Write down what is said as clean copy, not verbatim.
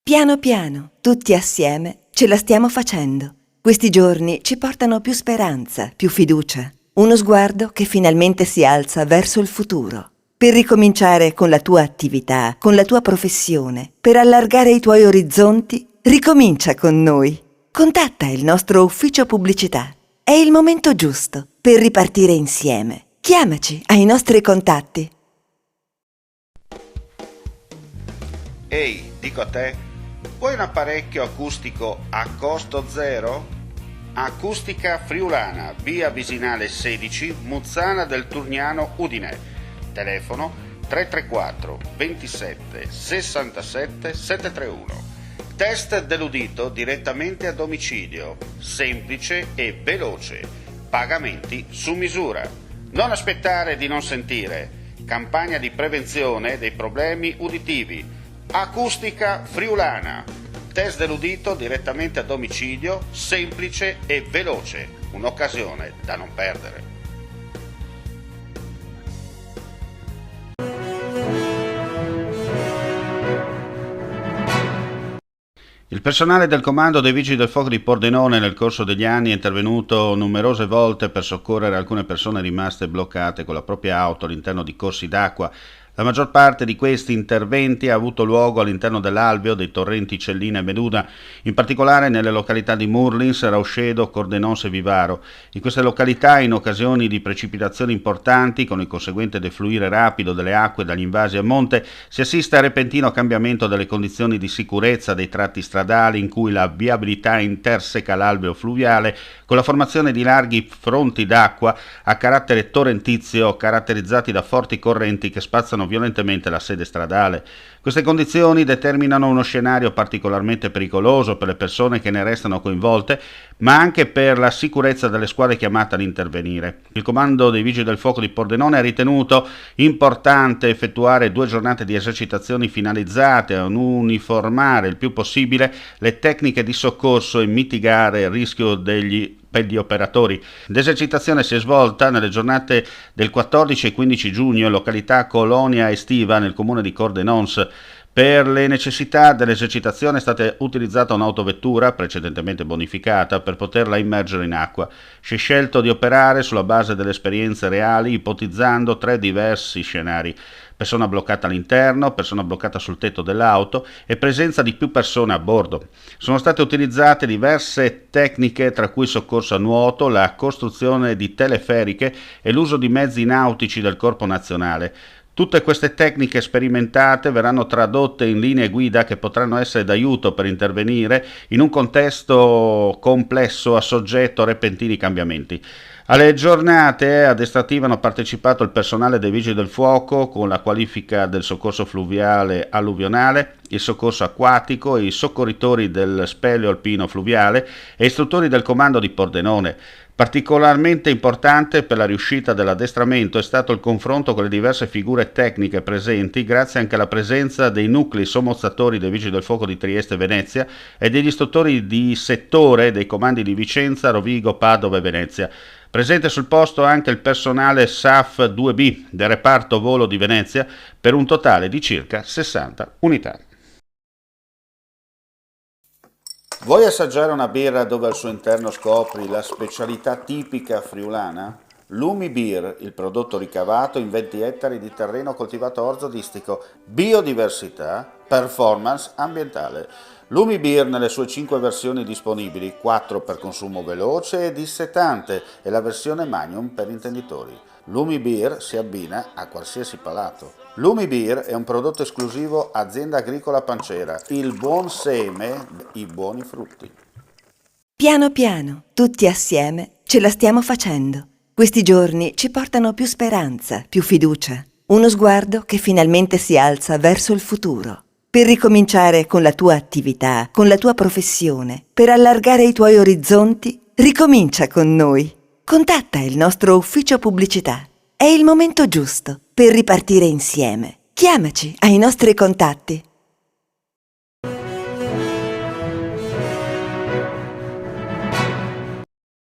Piano piano, tutti assieme, ce la stiamo facendo. Questi giorni ci portano più speranza, più fiducia. Uno sguardo che finalmente si alza verso il futuro. Per ricominciare con la tua attività, con la tua professione, per allargare i tuoi orizzonti, ricomincia con noi. Contatta il nostro ufficio pubblicità. È il momento giusto per ripartire insieme. Chiamaci ai nostri contatti. Ehi, dico a te, vuoi un apparecchio acustico a costo zero? Acustica Friulana, via Visinale 16, Muzzana del Turniano, Udine. Telefono 334 27 67 731. Test dell'udito direttamente a domicilio, semplice e veloce. Pagamenti su misura. Non aspettare di non sentire. Campagna di prevenzione dei problemi uditivi. Acustica Friulana. Test dell'udito direttamente a domicilio, semplice e veloce. Un'occasione da non perdere. Il personale del comando dei Vigili del Fuoco di Pordenone nel corso degli anni è intervenuto numerose volte per soccorrere alcune persone rimaste bloccate con la propria auto all'interno di corsi d'acqua. La maggior parte di questi interventi ha avuto luogo all'interno dell'alveo dei torrenti Cellina e Meduda, in particolare nelle località di Murlins, Rauscedo, Cordenons e Vivaro. In queste località, in occasioni di precipitazioni importanti, con il conseguente defluire rapido delle acque dagli invasi a monte, si assiste al repentino cambiamento delle condizioni di sicurezza dei tratti stradali in cui la viabilità interseca l'alveo fluviale con la formazione di larghi fronti d'acqua a carattere torrentizio caratterizzati da forti correnti che spazzano violentemente la sede stradale. Queste condizioni determinano uno scenario particolarmente pericoloso per le persone che ne restano coinvolte, ma anche per la sicurezza delle squadre chiamate ad intervenire. Il comando dei Vigili del Fuoco di Pordenone ha ritenuto importante effettuare 2 giornate di esercitazioni finalizzate a uniformare il più possibile le tecniche di soccorso e mitigare il rischio per gli operatori. L'esercitazione si è svolta nelle giornate del 14 e 15 giugno in località Colonia Estiva nel comune di Cordenons. Per le necessità dell'esercitazione è stata utilizzata un'autovettura precedentemente bonificata per poterla immergere in acqua. Si è scelto di operare sulla base delle esperienze reali, ipotizzando 3 diversi scenari: persona bloccata all'interno, persona bloccata sul tetto dell'auto e presenza di più persone a bordo. Sono state utilizzate diverse tecniche, tra cui soccorso a nuoto, la costruzione di teleferiche e l'uso di mezzi nautici del Corpo Nazionale. Tutte queste tecniche sperimentate verranno tradotte in linee guida che potranno essere d'aiuto per intervenire in un contesto complesso a soggetto a repentini cambiamenti. Alle giornate addestrative hanno partecipato il personale dei Vigili del Fuoco con la qualifica del soccorso fluviale alluvionale, il soccorso acquatico, i soccorritori del speleo alpino fluviale e istruttori del comando di Pordenone. Particolarmente importante per la riuscita dell'addestramento è stato il confronto con le diverse figure tecniche presenti, grazie anche alla presenza dei nuclei sommozzatori dei Vigili del Fuoco di Trieste e Venezia e degli istruttori di settore dei comandi di Vicenza, Rovigo, Padova e Venezia. Presente sul posto anche il personale SAF 2B del reparto volo di Venezia per un totale di circa 60 unità. Vuoi assaggiare una birra dove al suo interno scopri la specialità tipica friulana? Lumi Beer, il prodotto ricavato in 20 ettari di terreno coltivato orzodistico, biodiversità, performance ambientale. Lumi Beer nelle sue 5 versioni disponibili, 4 per consumo veloce e dissetante e la versione Magnum per intenditori. Lumi Beer si abbina a qualsiasi palato. Lumi Beer è un prodotto esclusivo Azienda Agricola Pancera, il buon seme, i buoni frutti. Piano piano, tutti assieme, ce la stiamo facendo. Questi giorni ci portano più speranza, più fiducia. Uno sguardo che finalmente si alza verso il futuro. Per ricominciare con la tua attività, con la tua professione, per allargare i tuoi orizzonti, ricomincia con noi. Contatta il nostro ufficio pubblicità. È il momento giusto per ripartire insieme. Chiamaci ai nostri contatti.